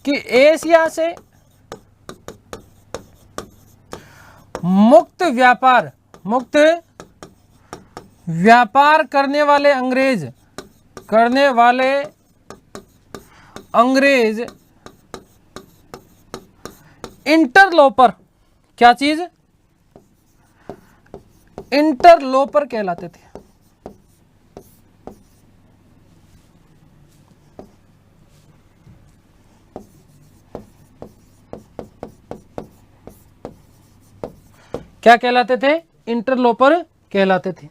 कि एशिया से मुक्त व्यापार करने वाले अंग्रेज इंटरलोपर, क्या चीज? इंटरलोपर कहलाते थे। क्या कहलाते थे? इंटरलोपर कहलाते थे।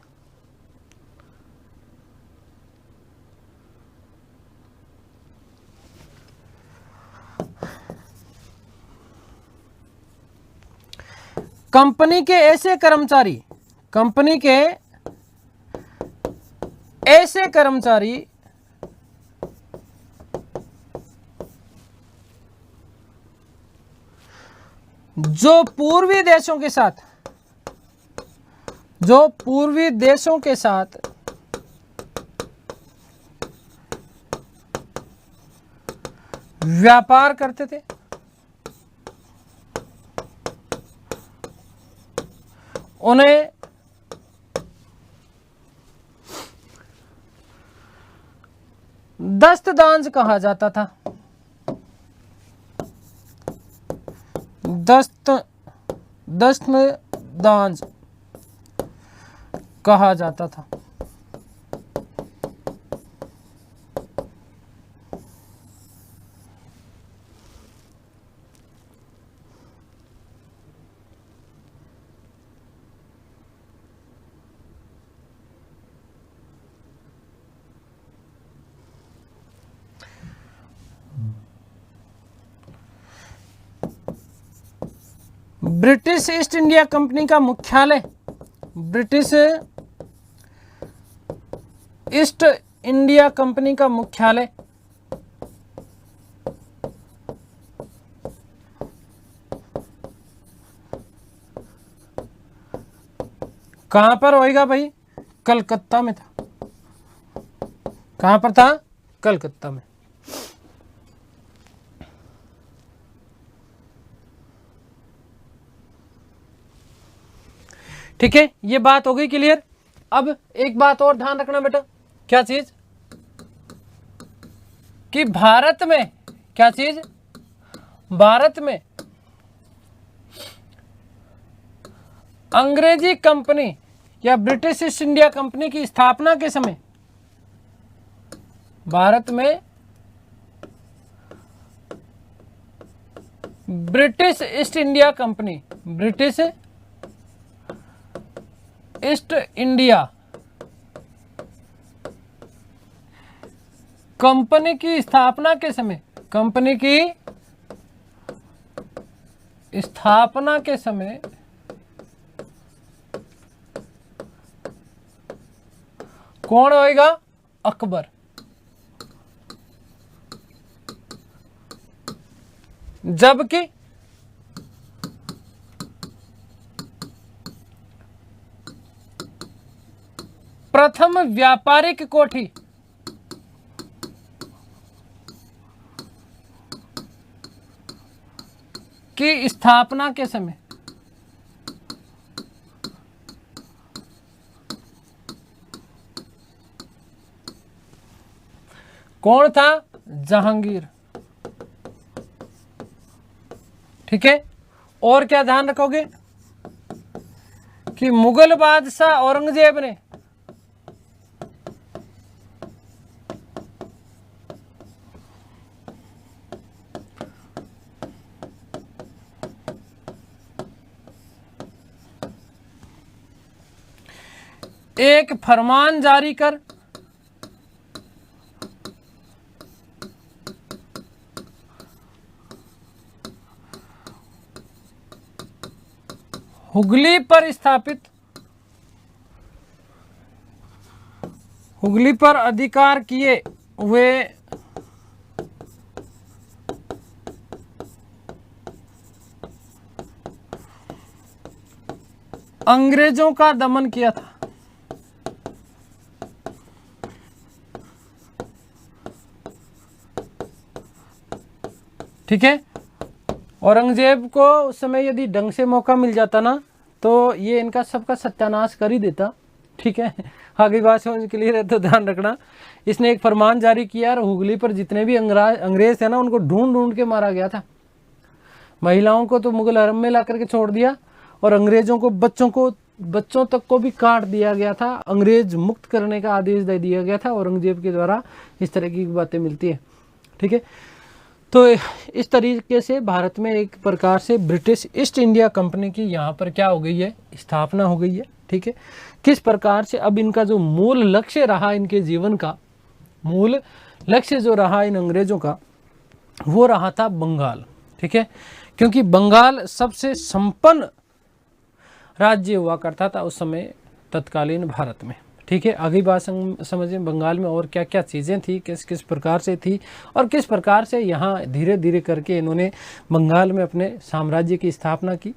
कंपनी के ऐसे कर्मचारी जो पूर्वी देशों के साथ व्यापार करते थे, उन्हें दस्तदांज कहा जाता था। दस्तदांज कहा जाता था। ब्रिटिश ईस्ट इंडिया कंपनी का मुख्यालय, ब्रिटिश ईस्ट इंडिया कंपनी का मुख्यालय कहां पर होएगा भाई? कलकत्ता में था। कहां पर था? कलकत्ता में। ठीक है, ये बात हो गई क्लियर। अब एक बात और ध्यान रखना बेटा, क्या चीज? कि भारत में, क्या चीज? भारत में अंग्रेजी कंपनी या ब्रिटिश ईस्ट इंडिया कंपनी की स्थापना के समय भारत में British east India company, British east India company की स्थापना के समय, कंपनी की स्थापना के समय कौन होएगा? अकबर। जबकि प्रथम व्यापारिक कोठी की स्थापना के समय कौन था? जहांगीर। ठीक है, और क्या ध्यान रखोगे कि मुगल बादशाह औरंगजेब ने एक फरमान जारी कर हुगली पर अधिकार किए हुए अंग्रेजों का दमन किया था। ठीक है, औरंगजेब को उस समय यदि ढंग से मौका मिल जाता ना तो ये इनका सबका सत्यानाश कर ही देता। ठीक है, आगे बात समझ के लिए तो ध्यान रखना। इसने एक फरमान जारी किया और हुगली पर जितने भी अंग्रेज थे ना उनको ढूंढ ढूंढ के मारा गया था। महिलाओं को तो मुगल हरम में ला करके छोड़ दिया और अंग्रेजों को बच्चों तक को भी काट दिया गया था। अंग्रेज मुक्त करने का आदेश दे दिया गया था औरंगजेब के द्वारा। इस तरह की बातें मिलती है। ठीक है, तो इस तरीके से भारत में एक प्रकार से ब्रिटिश ईस्ट इंडिया कंपनी की यहाँ पर क्या हो गई है? स्थापना हो गई है। ठीक है, किस प्रकार से अब इनका जो मूल लक्ष्य रहा, इनके जीवन का मूल लक्ष्य जो रहा इन अंग्रेजों का, वो रहा था बंगाल। ठीक है, क्योंकि बंगाल सबसे संपन्न राज्य हुआ करता था उस समय तत्कालीन भारत में। ठीक है, आगे बात समझें बंगाल में और क्या क्या चीज़ें थी, किस किस प्रकार से थी और किस प्रकार से यहाँ धीरे धीरे करके इन्होंने बंगाल में अपने साम्राज्य की स्थापना की।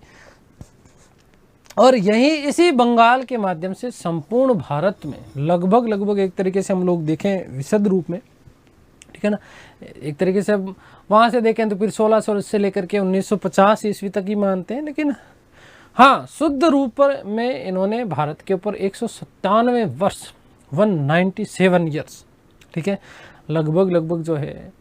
और यही इसी बंगाल के माध्यम से संपूर्ण भारत में लगभग एक तरीके से हम लोग देखें विशद रूप में, ठीक है ना, एक तरीके से वहाँ से देखें तो फिर 1600 से लेकर के 1950 ईस्वी तक ही मानते हैं, लेकिन हाँ शुद्ध रूप में इन्होंने भारत के ऊपर 197 वर्ष 197 ईयर्स, ठीक है, लगभग जो है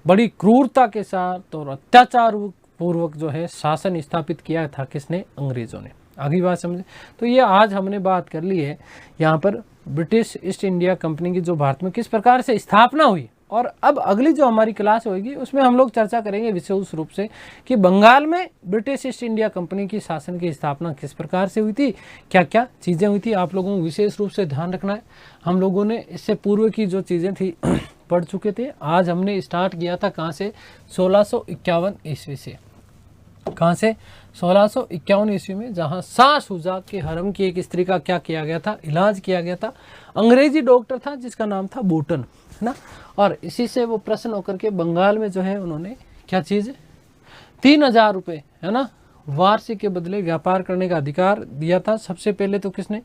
बड़ी क्रूरता के साथ और अत्याचार पूर्वक जो है शासन स्थापित किया था। किसने? अंग्रेजों ने। आगे बात समझे। तो ये आज हमने बात कर ली है यहाँ पर ब्रिटिश ईस्ट इंडिया कंपनी की जो भारत में किस प्रकार से स्थापना हुई। और अब अगली जो हमारी क्लास होगी उसमें हम लोग चर्चा करेंगे विशेष रूप से कि बंगाल में ब्रिटिश ईस्ट इंडिया कंपनी की शासन की स्थापना किस प्रकार से हुई थी, क्या क्या चीज़ें हुई थी। आप लोगों को विशेष रूप से ध्यान रखना है। हम लोगों ने इससे पूर्व की जो चीज़ें थी पढ़ चुके थे। आज हमने स्टार्ट किया था कहाँ से? 1651 ईस्वी से। कहाँ से? 1651 ईस्वी में, जहाँ शाह शुजा के हरम की एक स्त्री का क्या किया गया था? इलाज किया गया था। अंग्रेजी डॉक्टर था जिसका नाम था बोटन, है ना। और इसी से वो प्रसन्न होकर के बंगाल में जो है उन्होंने क्या चीज़ 3000 रुपये, है ना, वार्षिक के बदले व्यापार करने का अधिकार दिया था। सबसे पहले तो किसने?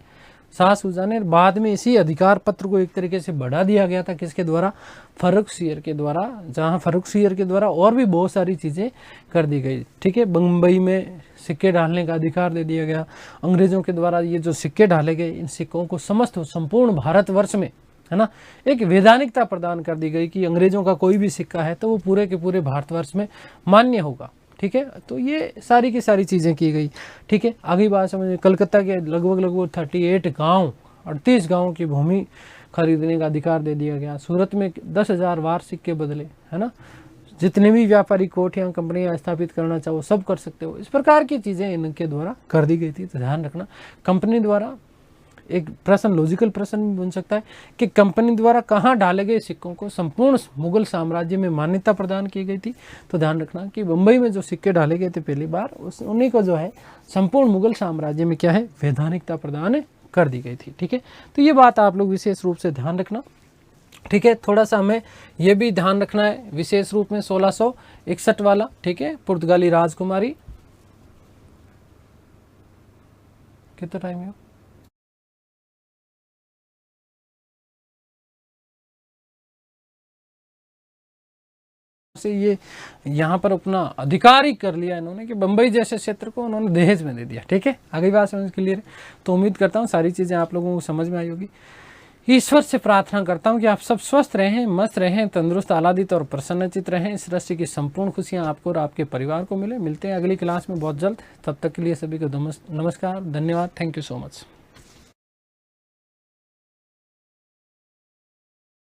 शाह शुजा ने। बाद में इसी अधिकार पत्र को एक तरीके से बढ़ा दिया गया था। किसके द्वारा? फर्रुखसियर के द्वारा। जहाँ फर्रुखसियर के द्वारा और भी बहुत सारी चीज़ें कर दी गई। ठीक है, बम्बई में सिक्के डालने का अधिकार दे दिया गया। अंग्रेजों के द्वारा ये जो सिक्के डाले गए, इन सिक्कों को समस्त संपूर्ण भारतवर्ष में, है ना, एक वैधानिकता प्रदान कर दी गई कि अंग्रेजों का कोई भी सिक्का है तो वो पूरे के पूरे भारतवर्ष में मान्य होगा। ठीक है, तो ये सारी की सारी चीज़ें की गई। ठीक है, आगे बात समझिए। कलकत्ता के लगभग 38 गाँव, 38 गाँव की भूमि खरीदने का अधिकार दे दिया गया। सूरत में 10,000 वार्षिक के बदले, है ना, जितने भी व्यापारी कोठियाँ कंपनियाँ स्थापित करना चाहो सब कर सकते हो। इस प्रकार की चीज़ें इनके द्वारा कर दी गई थी। तो ध्यान रखना, कंपनी द्वारा एक प्रश्न, लॉजिकल प्रश्न भी बन सकता है कि कंपनी द्वारा कहाँ डाले गए सिक्कों को संपूर्ण मुगल साम्राज्य में मान्यता प्रदान की गई थी। तो ध्यान रखना कि बम्बई में जो सिक्के डाले गए थे पहली बार, उन्हीं को जो है संपूर्ण मुगल साम्राज्य में क्या है, वैधानिकता प्रदान कर दी गई थी। ठीक है, तो ये बात आप लोग विशेष रूप से ध्यान रखना। ठीक है, थोड़ा सा हमें ये भी ध्यान रखना है विशेष रूप में 1661 वाला। ठीक है, पुर्तगाली राजकुमारी। कितना टाइम है? से ये यहाँ पर अपना अधिकारी कर लिया इन्होंने कि बम्बई जैसे क्षेत्र को उन्होंने दहेज में दे दिया। ठीक है, आगे बात समझ क्लियर है। तो उम्मीद करता हूँ सारी चीज़ें आप लोगों को समझ में आई होगी। ईश्वर से प्रार्थना करता हूँ कि आप सब स्वस्थ रहें, मस्त रहें, तंदुरुस्त, आह्लादित और प्रसन्नचित रहें। इस राशि की संपूर्ण खुशियाँ आपको और आपके परिवार को मिले। मिलते हैं अगली क्लास में बहुत जल्द। तब तक के लिए सभी को नमस्कार, धन्यवाद, थैंक यू सो मच।